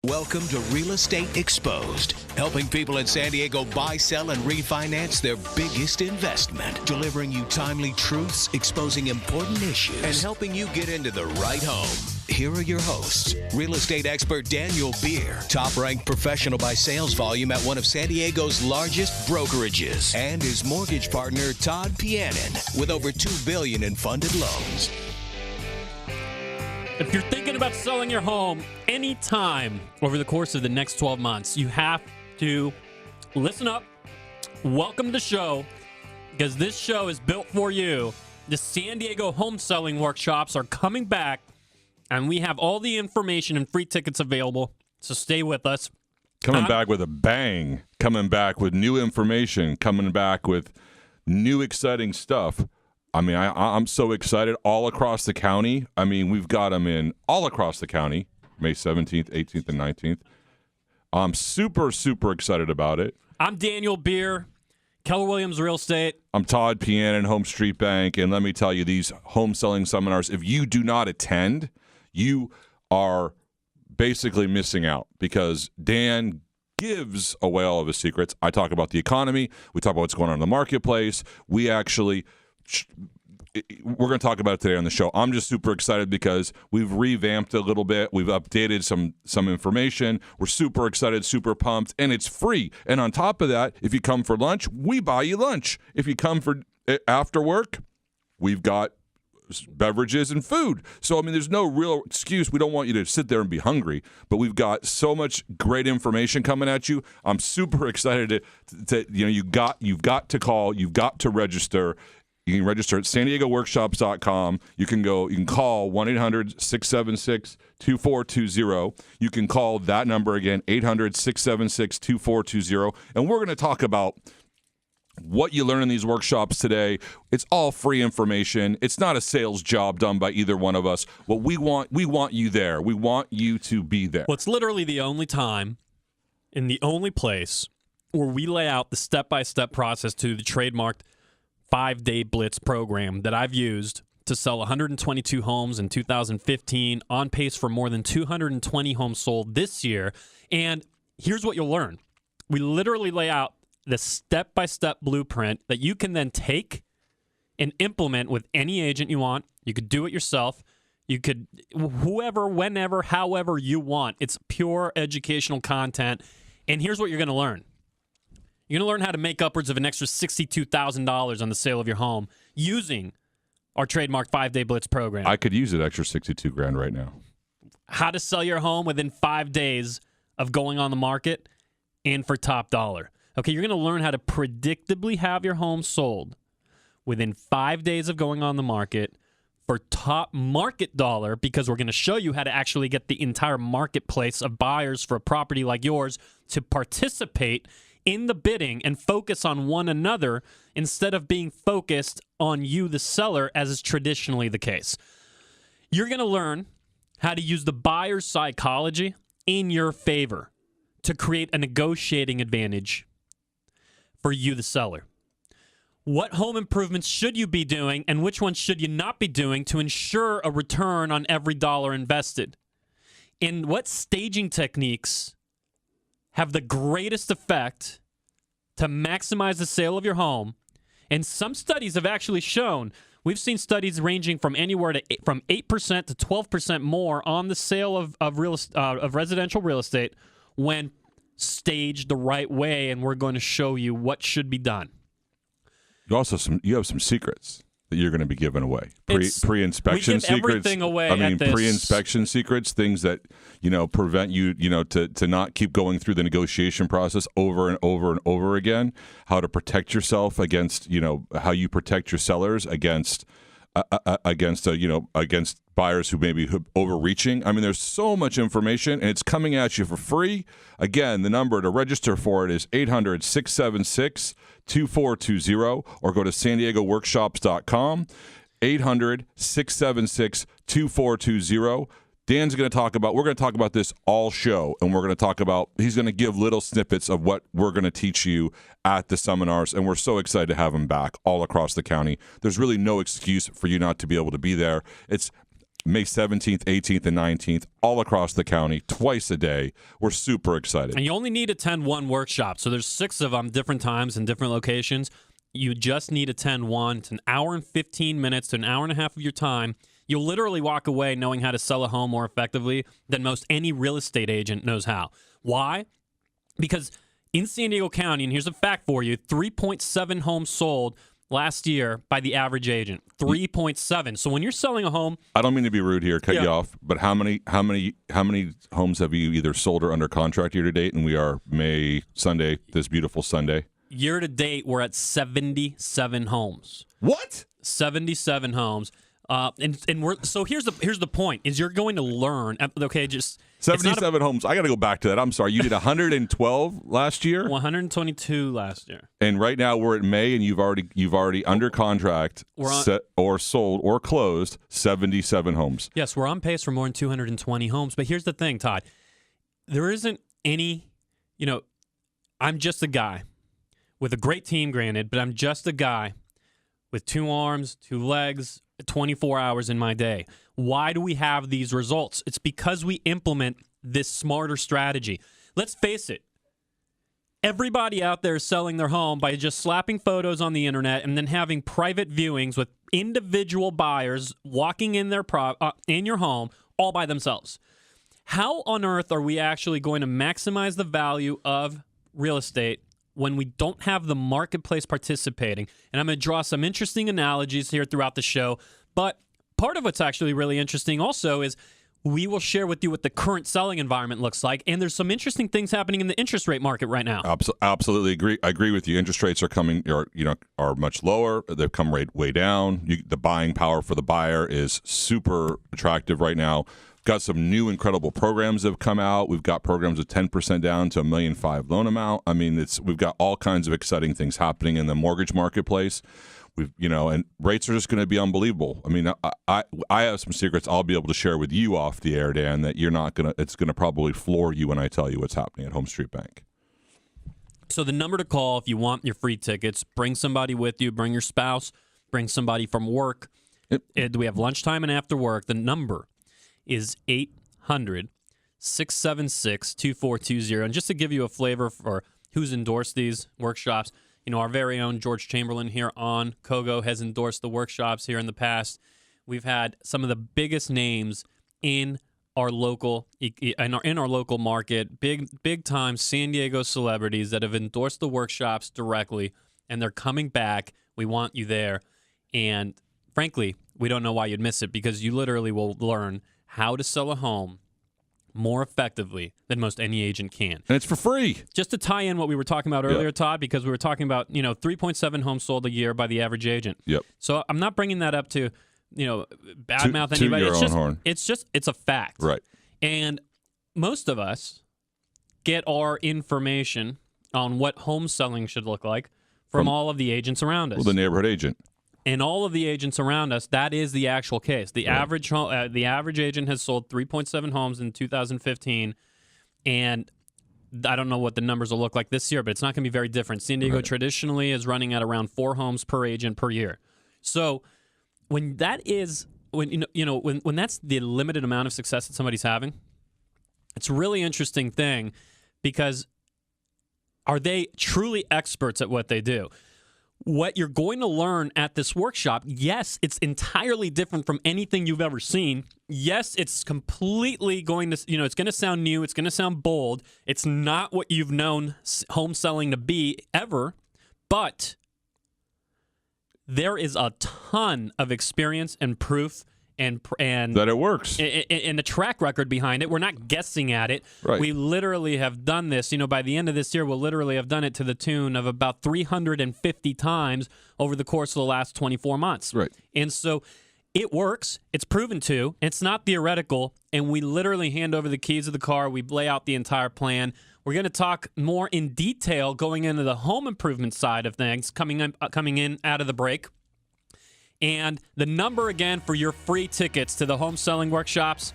Welcome to Real Estate Exposed, helping people in San Diego buy, sell, and refinance their biggest investment, delivering you timely truths, exposing important issues, and helping you get into the right home. Here are your hosts, real estate expert Daniel Beer, top-ranked professional by sales volume at one of San Diego's largest brokerages, and his mortgage partner, Todd Pianin, with over $2 billion in funded loans. If you're thinking about selling your home anytime over the course of the next 12 months, you have to listen up. Welcome to the show, because this show is built for you. The San Diego home selling workshops are coming back, and we have all the information and free tickets available, so stay with us. Coming back with a bang, coming back with new information, coming back with new exciting stuff. I mean, I'm so excited all across the county. I mean, we've got them in all across the county, May 17th, 18th, and 19th. I'm super, super excited about it. I'm Daniel Beer, Keller Williams Real Estate. I'm Todd Pianin, Home Street Bank. And let me tell you, these home selling seminars, if you do not attend, you are basically missing out, because Dan gives away all of his secrets. I talk about the economy. We talk about what's going on in the marketplace. We're going to talk about it today on the show. I'm just super excited because we've revamped a little bit. We've updated some information. We're super excited, super pumped, and it's free. And on top of that, if you come for lunch, we buy you lunch. If you come for after work, we've got beverages and food. So, I mean, there's no real excuse. We don't want you to sit there and be hungry, but we've got so much great information coming at you. I'm super excited to you've got to call, you've got to register. You can register at SanDiegoWorkshops.com. You can call 1-800-676-2420. You can call that number again, 800-676-2420. And we're going to talk about what you learn in these workshops today. It's all free information. It's not a sales job done by either one of us. What we want you there. We want you to be there. Well, it's literally the only time and the only place where we lay out the step-by-step process to the trademarked 5-day blitz program that I've used to sell 122 homes in 2015, on pace for more than 220 homes sold this year. And here's what you'll learn. We literally lay out the step-by-step blueprint that you can then take and implement with any agent you want. You could do it yourself. You could, whoever, whenever, however you want. It's pure educational content. And here's what you're going to learn. You're going to learn how to make upwards of an extra $62,000 on the sale of your home using our trademark 5-day blitz program. I could use an extra $62,000 right now. How to sell your home within 5 days of going on the market and for top dollar. Okay, you're going to learn how to predictably have your home sold within 5 days of going on the market for top market dollar, because we're going to show you how to actually get the entire marketplace of buyers for a property like yours to participate in the bidding and focus on one another instead of being focused on you, the seller, as is traditionally the case. You're going to learn how to use the buyer's psychology in your favor to create a negotiating advantage for you, the seller. What home improvements should you be doing and which ones should you not be doing to ensure a return on every dollar invested? And what staging techniques have the greatest effect to maximize the sale of your home? And some studies have actually shown, we've seen studies ranging from anywhere from 8% to 12% more on the sale of residential real estate when staged the right way, and we're going to show you what should be done. You have some secrets that you're going to be giving away. Pre-inspection secrets. Everything away. Pre-inspection secrets, things that, prevent you, to not keep going through the negotiation process over and over and over again. How to protect yourself against, how you protect your sellers against buyers who may be overreaching. I mean, there's so much information, and it's coming at you for free. Again, the number to register for it is 800-676-2420, or go to SanDiegoWorkshops.com, 800-676-2420. Dan's going to talk about, we're going to talk about this all show, and we're going to talk about, he's going to give little snippets of what we're going to teach you at the seminars, and we're so excited to have him back all across the county. There's really no excuse for you not to be able to be there. May 17th, 18th, and 19th, all across the county, twice a day. We're super excited. And you only need to attend one workshop. So there's 6 of them, different times and different locations. You just need to attend one. It's an hour and 15 minutes to an hour and a half of your time. You'll literally walk away knowing how to sell a home more effectively than most any real estate agent knows how. Why? Because in San Diego County, and here's a fact for you, 3.7 homes sold last year by the average agent. 3.7. So when you're selling a home, I don't mean to be rude here, cut you off, but how many homes have you either sold or under contract year to date? And we are this beautiful Sunday. Year to date, we're at 77 homes. What? 77 homes. And we're so here's the point is you're going to learn. Okay, just 77 homes. I got to go back to that. I'm sorry. You did 112 last year. 122 last year. And right now we're at May, and you've already under contract, set or sold or closed 77 homes. Yes, we're on pace for more than 220 homes. But here's the thing, Todd. There isn't any. I'm just a guy with a great team, granted, but I'm just a guy with 2 arms, 2 legs, 24 hours in my day. Why do we have these results? It's because we implement this smarter strategy. Let's face it. Everybody out there is selling their home by just slapping photos on the internet and then having private viewings with individual buyers walking in in your home all by themselves. How on earth are we actually going to maximize the value of real estate when we don't have the marketplace participating? And I'm going to draw some interesting analogies here throughout the show. But part of what's actually really interesting also is we will share with you what the current selling environment looks like. And there's some interesting things happening in the interest rate market right now. Absolutely agree. I agree with you. Interest rates are much lower. They've come way down. The buying power for the buyer is super attractive right now. Got some new incredible programs that have come out. We've got programs of 10% down to $1.5 million loan amount. I mean, we've got all kinds of exciting things happening in the mortgage marketplace. And rates are just going to be unbelievable. I mean, I have some secrets I'll be able to share with you off the air, Dan, that it's going to probably floor you when I tell you what's happening at Home Street Bank. So the number to call if you want your free tickets, bring somebody with you, bring your spouse, bring somebody from work. We have lunchtime and after work. The number is 800-676-2420. And just to give you a flavor for who's endorsed these workshops, our very own George Chamberlain here on Kogo has endorsed the workshops here in the past. We've had some of the biggest names in our local market, big time San Diego celebrities that have endorsed the workshops directly, and they're coming back. We want you there. And frankly, we don't know why you'd miss it, because you literally will learn how to sell a home more effectively than most any agent can. And it's for free. Just to tie in what we were talking about earlier, Todd, because we were talking about, 3.7 homes sold a year by the average agent. Yep. So I'm not bringing that up to, badmouth anybody. It's a fact. Right. And most of us get our information on what home selling should look like from all of the agents around us. Well, the neighborhood agent. And all of the agents around us, that is the actual case. The average agent has sold 3.7 homes in 2015, and I don't know what the numbers will look like this year, but it's not going to be very different. San Diego traditionally is running at around 4 homes per agent per year. So when that's the limited amount of success that somebody's having, it's a really interesting thing, because are they truly experts at what they do? What you're going to learn at this workshop, yes, it's entirely different from anything you've ever seen. Yes, it's completely going to, it's going to sound new. It's going to sound bold. It's not what you've known home selling to be ever, but there is a ton of experience and proof and that it works, and the track record behind it. We're not guessing at it. Right. We literally have done this. By the end of this year, we'll literally have done it to the tune of about 350 times over the course of the last 24 months. Right. And so it works. It's proven to. It's not theoretical. And we literally hand over the keys of the car. We lay out the entire plan. We're going to talk more in detail going into the home improvement side of things coming in out of the break. And the number again for your free tickets to the home selling workshops,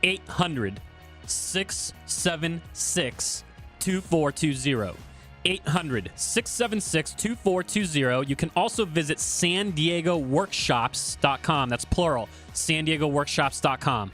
800-676-2420. 800-676-2420. You can also visit San Diego Workshops.com. That's plural, San Diego Workshops.com.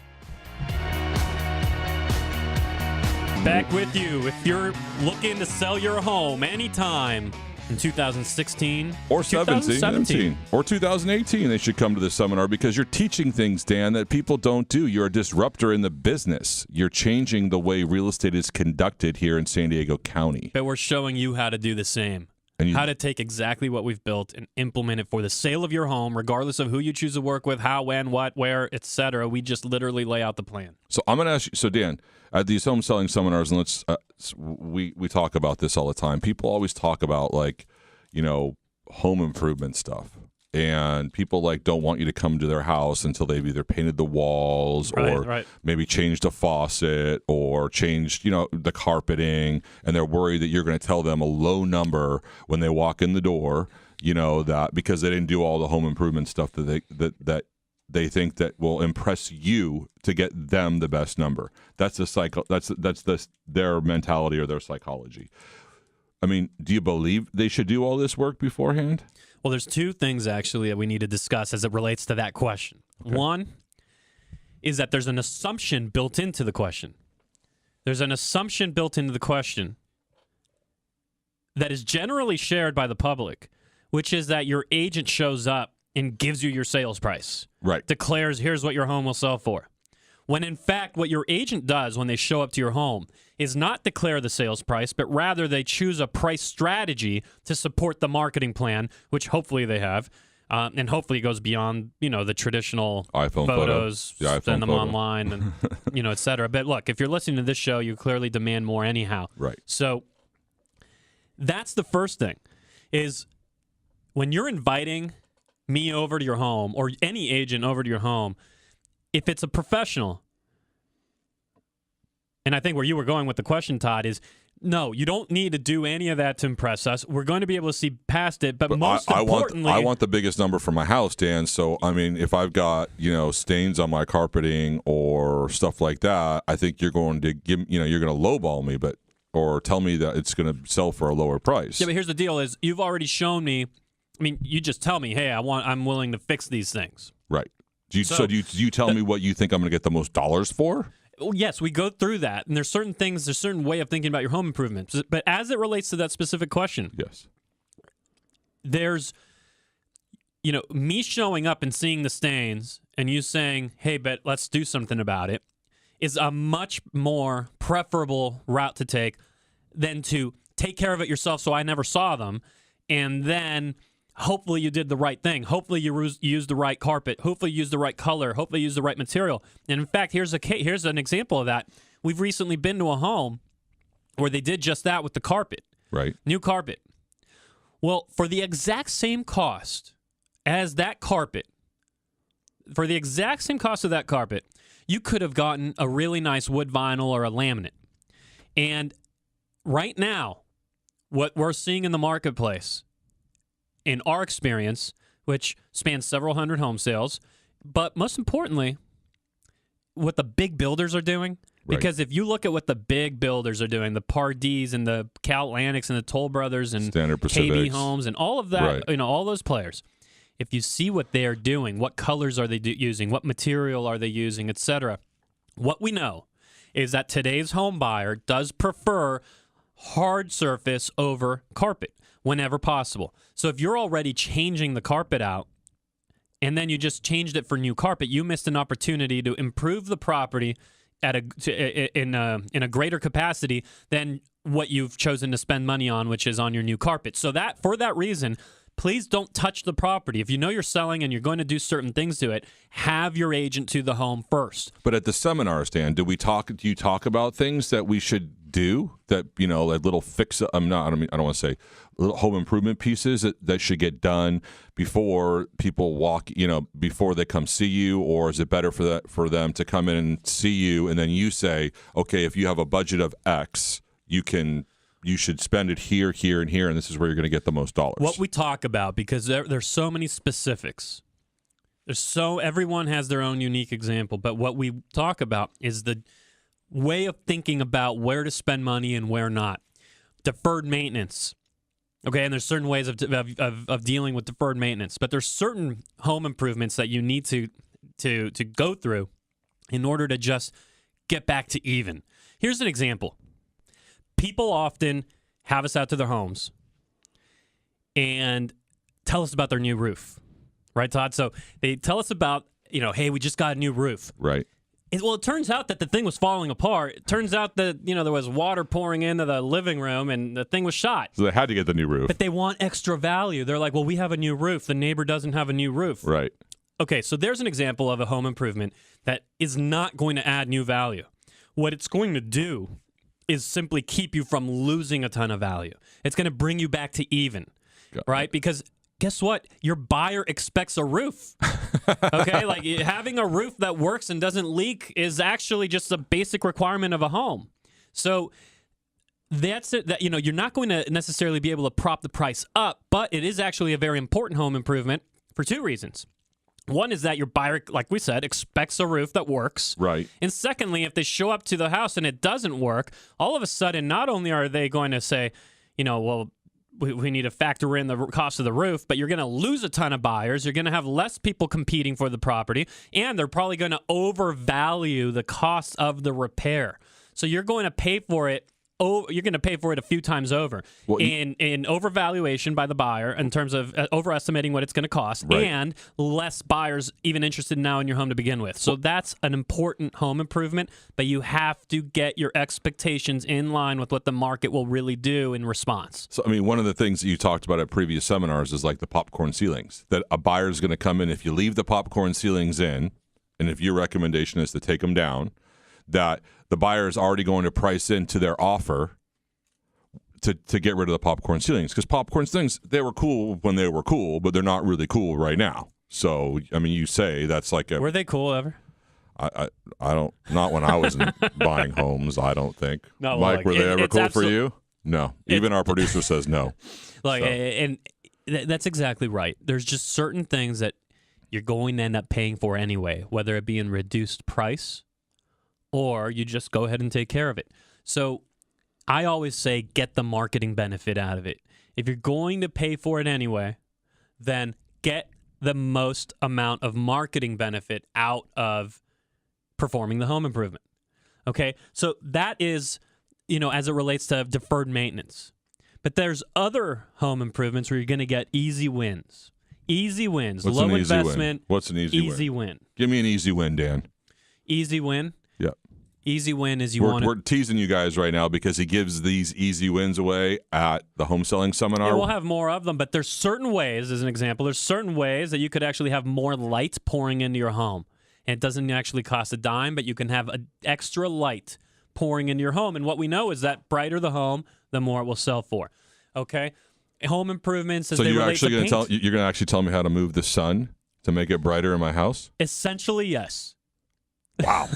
Back with you. If you're looking to sell your home anytime in 2016 or 17 or 2018, they should come to the seminar because you're teaching things, Dan, that people don't do. You're a disruptor in the business. You're changing the way real estate is conducted here in San Diego County. But we're showing you how to do the same. And how to take exactly what we've built and implement it for the sale of your home, regardless of who you choose to work with, how, when, what, where, etc. We just literally lay out the plan. So I'm going to ask you, so Dan, at these home selling seminars, and we talk about this all the time. People always talk about home improvement stuff. And people don't want you to come to their house until they've either painted the walls or maybe changed a faucet or changed, the carpeting. And they're worried that you're going to tell them a low number when they walk in the door, that because they didn't do all the home improvement stuff that they think that will impress you to get them the best number. That's their mentality or their psychology. I mean, do you believe they should do all this work beforehand? Well, there's two things, actually, that we need to discuss as it relates to that question. Okay. One is that there's an assumption built into the question. There's an assumption built into the question that is generally shared by the public, which is that your agent shows up and gives you your sales price. Right. Declares, here's what your home will sell for. When, in fact, what your agent does when they show up to your home is not declare the sales price, but rather they choose a price strategy to support the marketing plan, which hopefully they have, and hopefully it goes beyond, the traditional iPhone photos, send them photo. online, and, et cetera. But look, if you're listening to this show, you clearly demand more anyhow. Right. So that's the first thing, is when you're inviting me over to your home or any agent over to your home, if it's a professional, and I think where you were going with the question, Todd, is no, you don't need to do any of that to impress us. We're going to be able to see past it, but most importantly... I want the biggest number for my house, Dan. So, I mean, if I've got, stains on my carpeting or stuff like that, I think you're going to you're going to lowball me, or tell me that it's going to sell for a lower price. Yeah, but here's the deal is you've already shown me, you just tell me, hey, I'm willing to fix these things. Right. Do you tell me what you think I'm going to get the most dollars for? Well, yes, we go through that, and there's certain way of thinking about your home improvements. But as it relates to that specific question, yes, there's, me showing up and seeing the stains, and you saying, "Hey, but let's do something about it," is a much more preferable route to take than to take care of it yourself. So I never saw them, and then hopefully you did the right thing. Hopefully you used the right carpet. Hopefully you used the right color. Hopefully you used the right material. And in fact, here's an example of that. We've recently been to a home where they did just that with the carpet. Right. New carpet. Well, for the exact same cost as that carpet, for the exact same cost of that carpet, you could have gotten a really nice wood vinyl or a laminate. And right now, what we're seeing in the marketplace, in our experience, which spans several hundred home sales, but most importantly, what the big builders are doing. Right. Because if you look at what the big builders are doing, the Pardees and the CalAtlantics and the Toll Brothers and Standard KB Homes and all of that, right. All those players, if you see what they're doing, what colors are they using, what material are they using, etc., what we know is that today's home buyer does prefer hard surface over carpet whenever possible. So if you're already changing the carpet out and then you just changed it for new carpet, you missed an opportunity to improve the property in a greater capacity than what you've chosen to spend money on, which is on your new carpet. So that for that reason, please don't touch the property. If you know you're selling and you're going to do certain things to it, have your agent to the home first. But at the seminars, Dan, do you talk about things that we should do that, like little I don't want to say little home improvement pieces that should get done before people walk, before they come see you? Or is it better for them to come in and see you and then you say, okay, if you have a budget of X, you should spend it here, here, and here, and this is where you're going to get the most dollars? What we talk about, because there's so many specifics. Everyone has their own unique example, but what we talk about is the way of thinking about where to spend money and where not. deferred maintenance. Okay, and there's certain ways of dealing with deferred maintenance, but there's certain home improvements that you need to go through in order to just get back to even. Here's an example. People often have us out to their homes and tell us about their new roof. Right, Todd? So they tell us about, hey, we just got a new roof. Right. It turns out that the thing was falling apart. It turns out that, there was water pouring into the living room and the thing was shot. So they had to get the new roof. But they want extra value. They're like, well, we have a new roof. The neighbor doesn't have a new roof. Right. Okay, so there's an example of a home improvement that is not going to add new value. What it's going to do is simply keep you from losing a ton of value. It's going to bring you back to even, right? Because guess what? Your buyer expects a roof. Okay? Like having a roof that works and doesn't leak is actually just a basic requirement of a home. So that's it. That, you're not going to necessarily be able to prop the price up, but it is actually a very important home improvement for two reasons. One is that your buyer, like we said, expects a roof that works. Right. And secondly, if they show up to the house and it doesn't work, all of a sudden, not only are they going to say, well, we need to factor in the cost of the roof, but you're going to lose a ton of buyers. You're going to have less people competing for the property, and they're probably going to overvalue the cost of the repair. So you're going to pay for it. You're going to pay for it a few times over in overvaluation by the buyer in terms of overestimating what it's going to cost, and less buyers even interested now in your home to begin with. So that's an important home improvement, but you have to get your expectations in line with what the market will really do in response. So, one of the things that you talked about at previous seminars is like the popcorn ceilings, that a buyer's going to come in if you leave the popcorn ceilings in, and if your recommendation is to take them down, that the buyer is already going to price into their offer to get rid of the popcorn ceilings. Because popcorn ceilings, they were cool when they were cool, but they're not really cool right now. So, you say that's like a... Were they cool ever? I don't... Not when I was buying homes, I don't think. No, Mike, were they ever cool for you? No. Even our producer says no. And that's exactly right. There's just certain things that you're going to end up paying for anyway, whether it be in reduced price or you just go ahead and take care of it. So I always say get the marketing benefit out of it. If you're going to pay for it anyway, then get the most amount of marketing benefit out of performing the home improvement. Okay? So that is, as it relates to deferred maintenance. But there's other home improvements where you're going to get easy wins. Easy wins. What's Low an easy investment. Win? What's an easy win? Give me an easy win, Dan. Easy win? Yeah. Easy win is we're teasing you guys right now because he gives these easy wins away at the home selling seminar. Yeah, we'll have more of them, but there's certain ways, as an example, there's certain ways that you could actually have more light pouring into your home. And it doesn't actually cost a dime, but you can have an extra light pouring into your home. And what we know is that brighter the home, the more it will sell for. Okay? Home improvements as so they you're relate actually to paint. You're going to actually tell me how to move the sun to make it brighter in my house? Essentially, yes. Wow.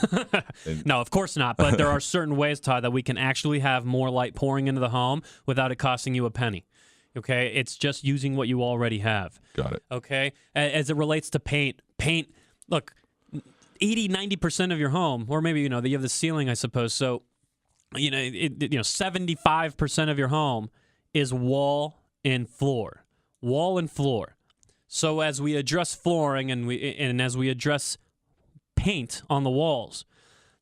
No, of course not. But there are certain ways, Todd, that we can actually have more light pouring into the home without it costing you a penny. Okay? It's just using what you already have. Got it. Okay? As it relates to paint, look, 80-90% of your home, or maybe, you have the ceiling, I suppose. So, 75% of your home is wall and floor. Wall and floor. So as we address flooring and as we address paint on the walls,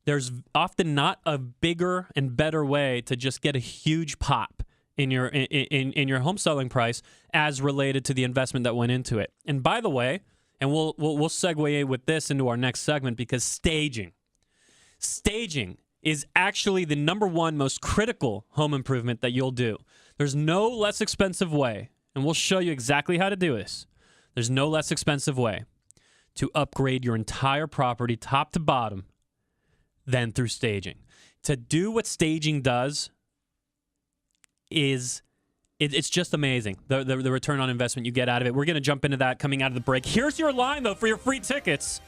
there's often not a bigger and better way to just get a huge pop in your in your home selling price as related to the investment that went into it. And by the way, and we'll segue with this into our next segment, because staging is actually the number one most critical home improvement that you'll do. There's no less expensive way, and we'll show you exactly how to do this. There's no less expensive way to upgrade your entire property top to bottom than through staging. To do what staging does is it's just amazing, the return on investment you get out of it. We're going to jump into that coming out of the break. Here's your line, though, for your free tickets.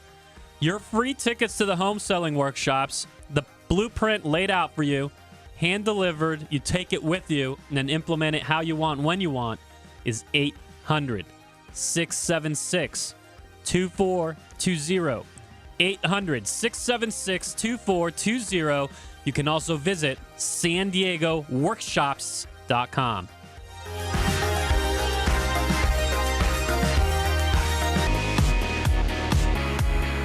Your free tickets to the home selling workshops, the blueprint laid out for you, hand-delivered, you take it with you, and then implement it how you want, when you want, is 800-676-2420. 800-676-2420. You can also visit SanDiegoWorkshops.com. realestateexposed.com.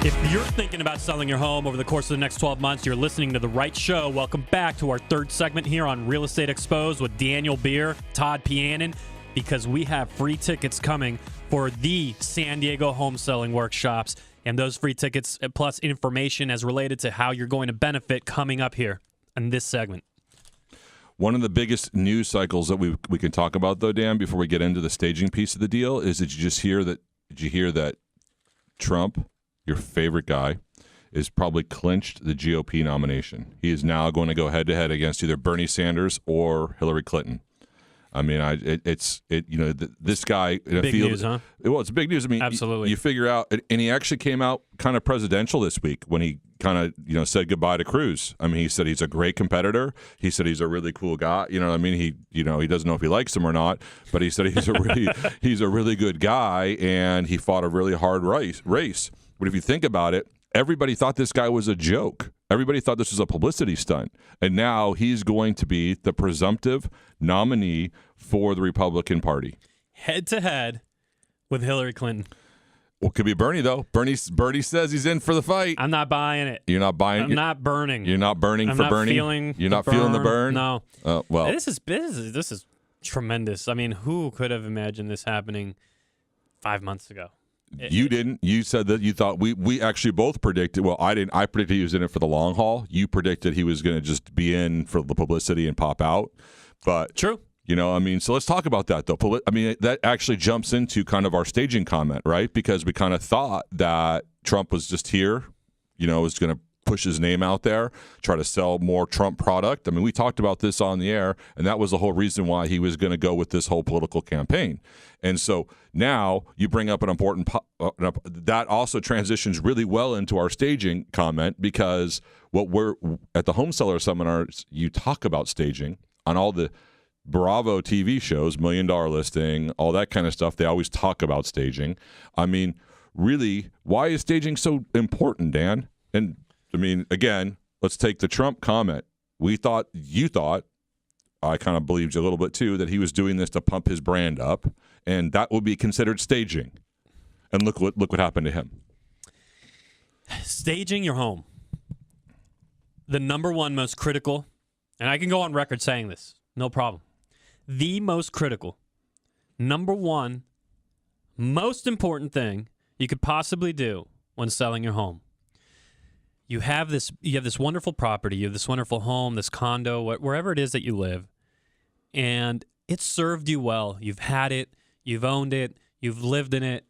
If you're thinking about selling your home over the course of the next 12 months, you're listening to the right show. Welcome back to our third segment here on Real Estate Exposed with Daniel Beer, Todd Pianin, because we have free tickets coming for the San Diego home selling workshops. And those free tickets plus information as related to how you're going to benefit coming up here in this segment. One of the biggest news cycles that we can talk about, though, Dan, before we get into the staging piece of the deal, is did you hear that Trump, your favorite guy, is probably clinched the GOP nomination. He is now going to go head-to-head against either Bernie Sanders or Hillary Clinton. I mean, this guy in a big field. News, huh? Well, it's big news. I mean, absolutely. You figure out, and he actually came out kind of presidential this week when he kind of said goodbye to Cruz. I mean, he said he's a great competitor. He said he's a really cool guy. You know what I mean? He doesn't know if he likes him or not, but he said he's a really good guy, and he fought a really hard race. But if you think about it, everybody thought this guy was a joke. Everybody thought this was a publicity stunt. And now he's going to be the presumptive nominee for the Republican Party. Head-to-head with Hillary Clinton. Well, could be Bernie, though. Bernie says he's in for the fight. I'm not buying it. You're not buying it? I'm not burning. You're not burning for Bernie? You're not feeling the burn? No. Well, This is tremendous. I mean, who could have imagined this happening 5 months ago? You didn't. You said that you thought we actually both predicted. Well, I didn't. I predicted he was in it for the long haul. You predicted he was going to just be in for the publicity and pop out. But true. I mean, so let's talk about that, though. I mean, that actually jumps into kind of our staging comment, right? Because we kind of thought that Trump was just here, was going to push his name out there, try to sell more Trump product. I mean, we talked about this on the air, and that was the whole reason why he was going to go with this whole political campaign. And so now you bring up an important that also transitions really well into our staging comment, because what we're at the home seller seminars, you talk about staging on all the Bravo TV shows, $1 Million Listing, all that kind of stuff. They always talk about staging. I mean, really, why is staging so important, Dan? And I mean, again, let's take the Trump comment. You thought, I kind of believed you a little bit too, that he was doing this to pump his brand up, and that would be considered staging. And look what happened to him. Staging your home. The number one most critical, and I can go on record saying this, no problem. The most critical, number one, most important thing you could possibly do when selling your home. You have this wonderful property, you have this wonderful home, this condo, wherever it is that you live, and it's served you well. You've had it, you've owned it, you've lived in it,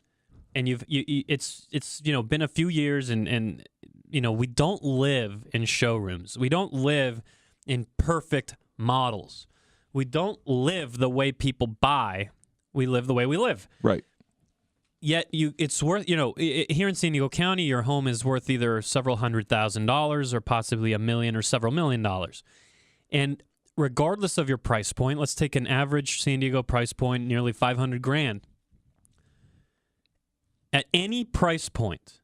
and it's been a few years, and we don't live in showrooms. We don't live in perfect models. We don't live the way people buy. We live the way we live. Right. Yet it's worth, here in San Diego County, your home is worth either several $100,000 or possibly $1 million or several $1 million. And regardless of your price point, let's take an average San Diego price point, nearly $500,000. At any price point,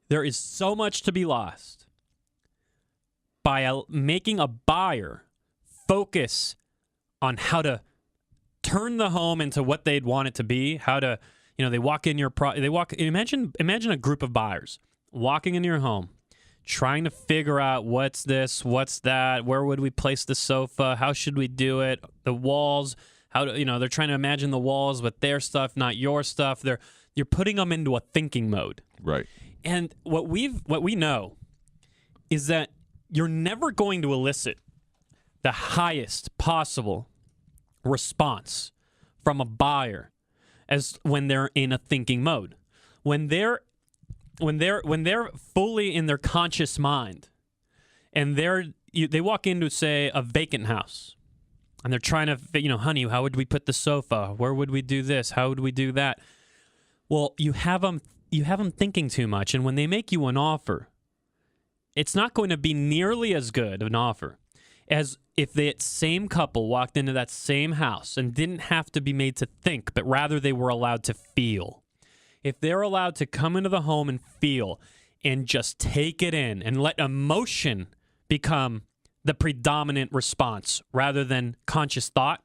there is so much to be lost by making a buyer focus on how to turn the home into what they'd want it to be. How to, they walk in imagine a group of buyers walking into your home, trying to figure out what's this, what's that, where would we place the sofa, how should we do it, the walls, they're trying to imagine the walls with their stuff, not your stuff. You're putting them into a thinking mode. Right. And what we know is that you're never going to elicit the highest possible response from a buyer as when they're in a thinking mode. When they're fully in their conscious mind, and they walk into, say, a vacant house, and they're trying to, honey, how would we put the sofa? Where would we do this? How would we do that? Well, you have them thinking too much, and when they make you an offer, it's not going to be nearly as good an offer as if that same couple walked into that same house and didn't have to be made to think, but rather they were allowed to feel. If they're allowed to come into the home and feel and just take it in and let emotion become the predominant response rather than conscious thought,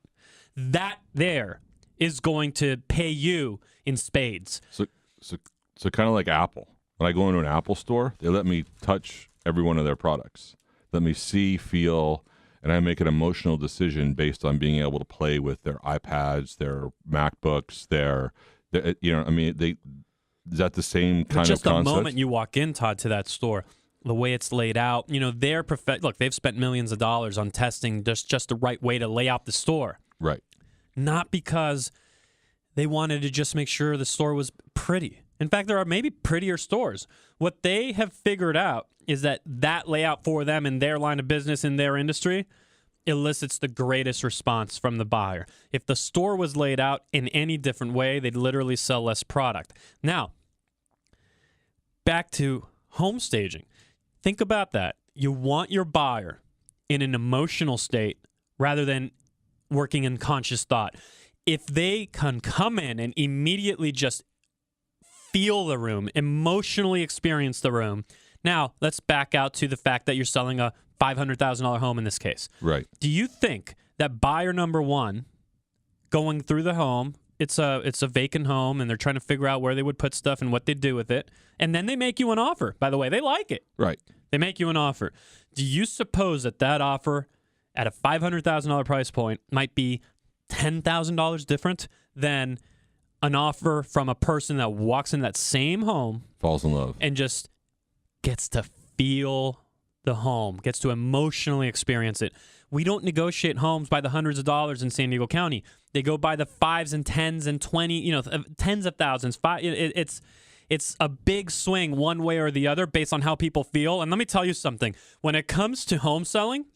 that there is going to pay you in spades. So kind of like Apple. When I go into an Apple store, they let me touch every one of their products. Let me see, feel, and I make an emotional decision based on being able to play with their iPads, their MacBooks, is that the same kind of just concept? the moment you walk in, Todd, to that store, the way it's laid out, look, they've spent millions of dollars on testing just the right way to lay out the store. Right. Not because they wanted to just make sure the store was pretty. In fact, there are maybe prettier stores. What they have figured out is that layout for them in their line of business, in their industry, elicits the greatest response from the buyer. If the store was laid out in any different way, they'd literally sell less product. Now, back to home staging. Think about that. You want your buyer in an emotional state rather than working in conscious thought. If they can come in and immediately just feel the room, emotionally experience the room. Now, let's back out to the fact that you're selling a $500,000 home in this case. Right. Do you think that buyer number one going through the home, it's a vacant home, and they're trying to figure out where they would put stuff and what they'd do with it, and then they make you an offer. By the way, they like it. Right. They make you an offer. Do you suppose that offer at a $500,000 price point might be $10,000 different than an offer from a person that walks in that same home, falls in love, and just gets to feel the home, gets to emotionally experience it? We don't negotiate homes by the hundreds of dollars in San Diego County. They go by the fives and tens and 20, tens of thousands. It's a big swing one way or the other based on how people feel. And let me tell you something. When it comes to home selling,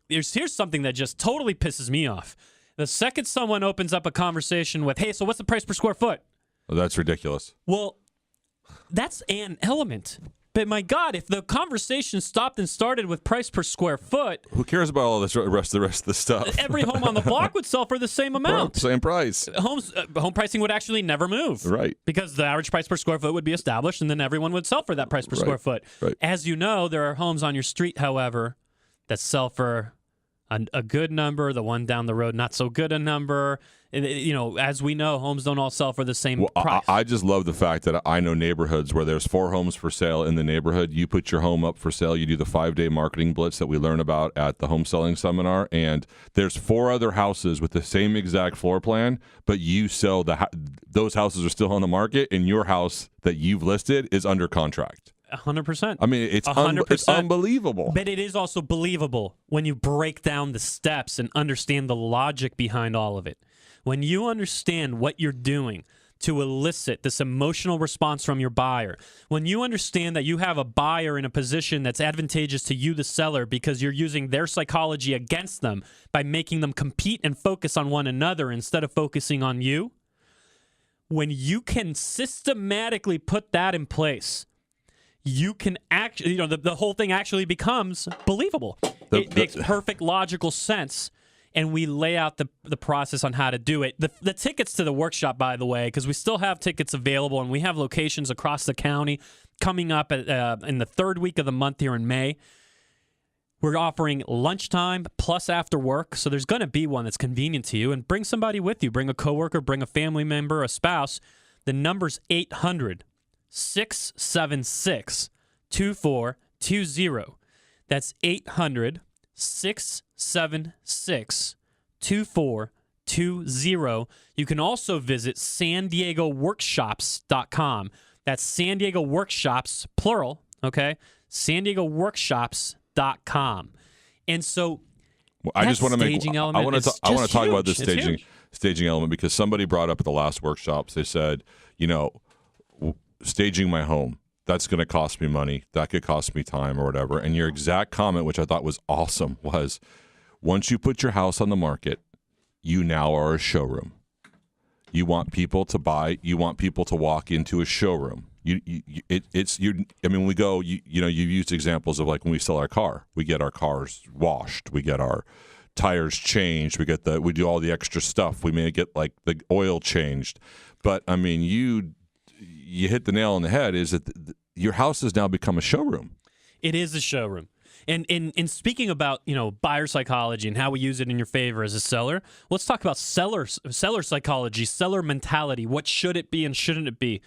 here's something that just totally pisses me off. The second someone opens up a conversation with, hey, so what's the price per square foot? Well, that's ridiculous. Well, that's an element. But my God, if the conversation stopped and started with price per square foot, who cares about all the rest of the stuff? Every home on the block would sell for the same amount. Same price. Home pricing would actually never move. Right. Because the average price per square foot would be established, and then everyone would sell for that price per square foot. Right. As you know, there are homes on your street, however, that sell for a good number, the one down the road not so good a number. As we know, homes don't all sell for the same price. I just love the fact that I know neighborhoods where there's 4 homes for sale in the neighborhood. You put your home up for sale. You do the 5-day marketing blitz that we learn about at the home selling seminar, and there's 4 other houses with the same exact floor plan, but you sell those houses are still on the market, and your house that you've listed is under contract. 100%. I mean, it's 100%. It's unbelievable. But it is also believable when you break down the steps and understand the logic behind all of it. When you understand what you're doing to elicit this emotional response from your buyer, when you understand that you have a buyer in a position that's advantageous to you, the seller, because you're using their psychology against them by making them compete and focus on one another instead of focusing on you, when you can systematically put that in place, you can actually, the whole thing actually becomes believable. It makes perfect logical sense, and we lay out the process on how to do it. The tickets to the workshop, by the way, because we still have tickets available, and we have locations across the county coming up in the 3rd week of the month here in May. We're offering lunchtime plus after work, so there's going to be one that's convenient to you, and bring somebody with you. Bring a coworker, bring a family member, a spouse. The number's 800-676-2420. That's 800-676-2420. You can also visit SanDiegoWorkshops.com. That's San Diego Workshops, plural, okay? SanDiegoWorkshops.com. And so I just want to make staging element I want to talk about this huge. staging element, because somebody brought up at the last workshops, they said, staging my home, that's going to cost me money, that could cost me time or whatever. And your exact comment, which I thought was awesome, was once you put your house on the market, you now are a showroom. You want people to buy, you want people to walk into a showroom. When we go, you used examples of like when we sell our car, we get our cars washed, we get our tires changed, we do all the extra stuff. We may get like the oil changed, but I mean, you hit the nail on the head. Is that your house has now become a showroom? It is a showroom. And in speaking about, buyer psychology and how we use it in your favor as a seller, let's talk about seller psychology, seller mentality. What should it be and shouldn't it be?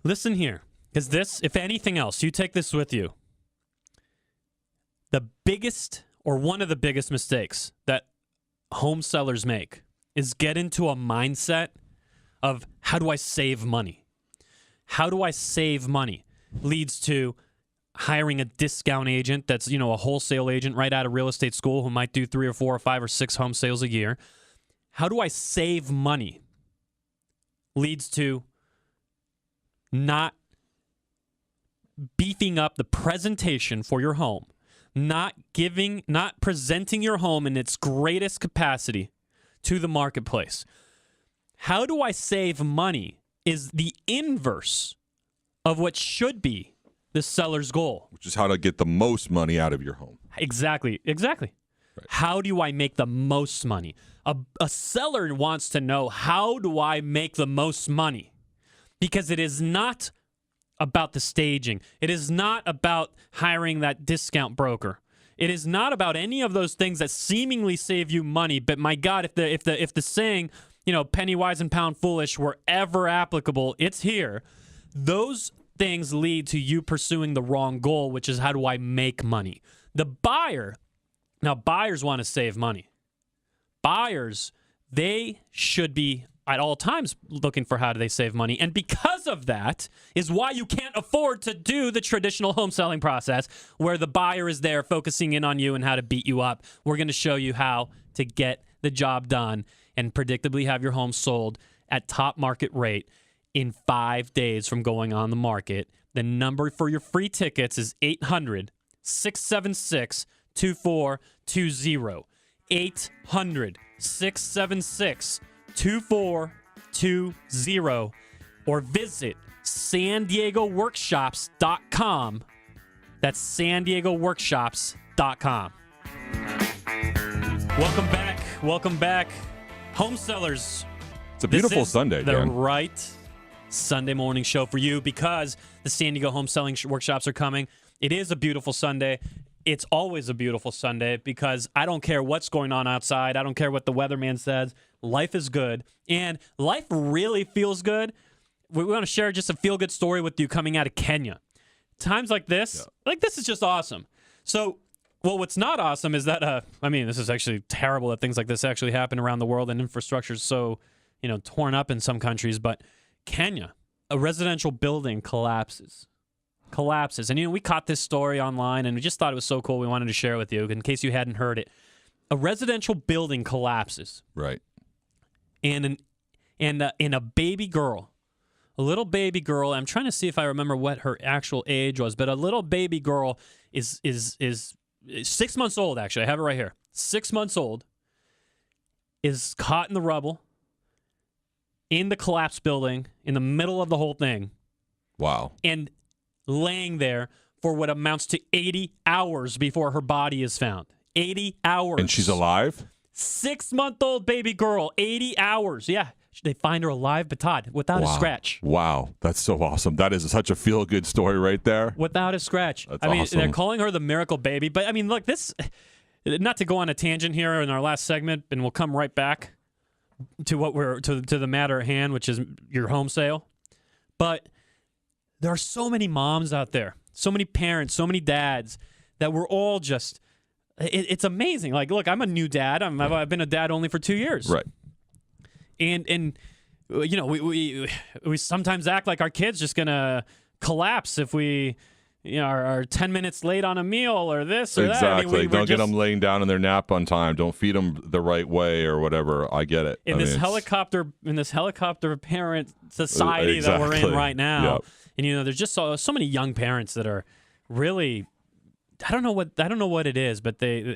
Listen here, because this, if anything else, you take this with you. The biggest or one of the biggest mistakes that home sellers make is get into a mindset of how do I save money? How do I save money? Leads to hiring a discount agent that's, a wholesale agent right out of real estate school who might do 3 or 4 or 5 or 6 home sales a year. How do I save money? Leads to not beefing up the presentation for your home, not presenting your home in its greatest capacity to the marketplace. How do I save money is the inverse of what should be the seller's goal. Which is how to get the most money out of your home. Exactly. Right. How do I make the most money? A seller wants to know, how do I make the most money? Because it is not about the staging. It is not about hiring that discount broker. It is not about any of those things that seemingly save you money. But my God, if the saying, penny wise and pound foolish were ever applicable, it's here. Those things lead to you pursuing the wrong goal, which is how do I make money? The buyer, now buyers want to save money. Buyers, they should be at all times looking for how do they save money. And because of that is why you can't afford to do the traditional home selling process where the buyer is there focusing in on you and how to beat you up. We're going to show you how to get the job done and predictably have your home sold at top market rate in 5 days from going on the market. The number for your free tickets is 800-676-2420. 800-676-2420. Or visit SanDiegoWorkshops.com. That's SanDiegoWorkshops.com. Welcome back. Home sellers. It's a beautiful Sunday, the Dan. Right Sunday morning show for you because the San Diego Home Selling Workshops are coming. It is a beautiful Sunday. It's always a beautiful Sunday because I don't care what's going on outside. I don't care what the weatherman says. Life is good, and life really feels good. We want to share just a feel-good story with you coming out of Kenya. Times like this, this is just awesome. So, what's not awesome is that, this is actually terrible that things like this actually happen around the world and infrastructure is so, torn up in some countries, but Kenya, a residential building collapses. And, we caught this story online, and we just thought it was so cool we wanted to share it with you in case you hadn't heard it. A residential building collapses. Right. And a baby girl, a little baby girl, I'm trying to see if I remember what her actual age was, but a little baby girl is 6 months old, actually. I have it right here. 6 months old, is caught in the rubble, in the collapsed building, in the middle of the whole thing. Wow. And laying there for what amounts to 80 hours before her body is found. 80 hours. And she's alive? 6-month-old baby girl, 80 hours. Yeah. They find her alive, but Todd, without a scratch. Wow. That's so awesome. That is such a feel-good story right there. Without a scratch. That's awesome. They're calling her the miracle baby. But, look, this, not to go on a tangent here in our last segment, and we'll come right back to what to the matter at hand, which is your home sale. But there are so many moms out there, so many parents, so many dads that we're all just, it's amazing. Like, look, I'm a new dad. I've been a dad only for 2 years. Right. And we sometimes act like our kid's just going to collapse if we are 10 minutes late on a meal or this or that. Exactly. Don't get them laying down in their nap on time. Don't feed them the right way or whatever. I get it. In this helicopter parent society that we're in right now. Yep. And there's just so many young parents that are really, I don't know what it is, but they're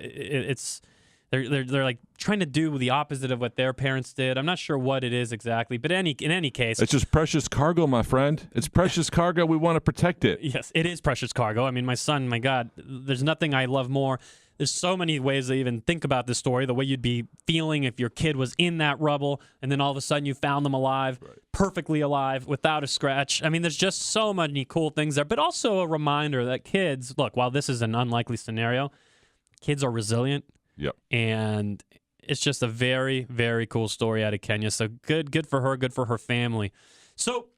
like trying to do the opposite of what their parents did. I'm not sure what it is exactly, but in any case, it's just precious cargo, my friend. It's precious cargo. We want to protect it. Yes, it is precious cargo. My son, my God, there's nothing I love more There's so many ways to even think about this story, the way you'd be feeling if your kid was in that rubble and then all of a sudden you found them alive, perfectly alive, without a scratch. I mean, there's just so many cool things there, but also a reminder that kids, look, while this is an unlikely scenario, kids are resilient. Yep. And it's just a very, very cool story out of Kenya. So good for her, good for her family. So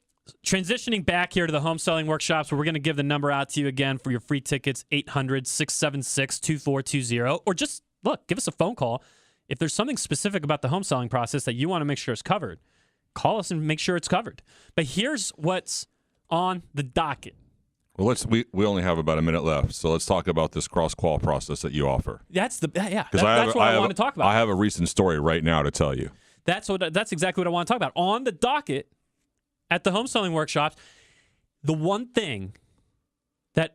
transitioning back here to the home selling workshops, where we're going to give the number out to you again for your free tickets, 800-676-2420. Or just, look, give us a phone call. If there's something specific about the home selling process that you want to make sure is covered, call us and make sure it's covered. But here's what's on the docket. Well, we only have about a minute left, so let's talk about this cross-qual process that you offer. That's what I want to talk about. I have a recent story right now to tell you. That's exactly what I want to talk about. On the docket at the home selling workshops, the one thing that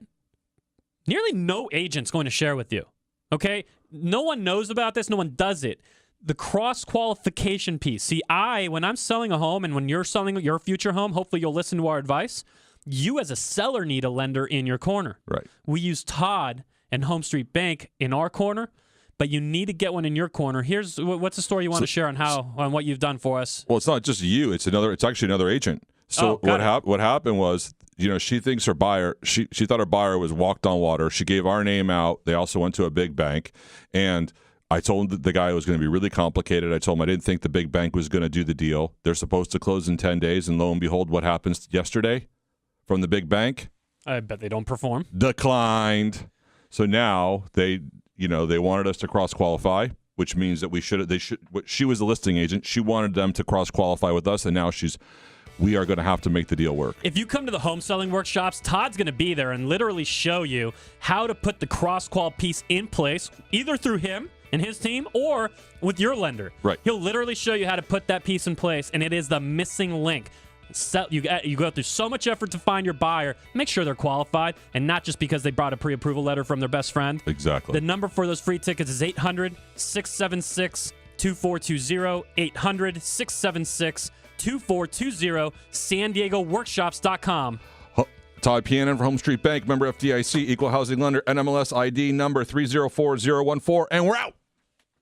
nearly no agent's going to share with you, okay? No one knows about this. No one does it. The cross-qualification piece. See, when I'm selling a home and when you're selling your future home, hopefully you'll listen to our advice. You as a seller need a lender in your corner. Right. We use Todd and Home Street Bank in our corner, but you need to get one in your corner. Here's what's the story you want to share on what you've done for us. Well, it's not just you. It's actually another agent. So what happened was, she thinks her buyer, she thought her buyer was walked on water. She gave our name out. They also went to a big bank, and I told the guy it was going to be really complicated. I told him I didn't think the big bank was going to do the deal. They're supposed to close in 10 days, and lo and behold, what happens yesterday from the big bank? I bet they don't perform. Declined. So now they wanted us to cross-qualify, which means that she was a listing agent. She wanted them to cross-qualify with us, and now we are going to have to make the deal work. If you come to the home selling workshops, Todd's going to be there and literally show you how to put the cross-qual piece in place, either through him and his team or with your lender. Right. He'll literally show you how to put that piece in place, and it is the missing link. You go through so much effort to find your buyer. Make sure they're qualified, and not just because they brought a pre-approval letter from their best friend. Exactly. The number for those free tickets is 800-676-2420, 800-676-2420, SanDiegoWorkshops.com. Todd Pianon for Home Street Bank, member FDIC, equal housing lender, NMLS ID number 3040014, and we're out.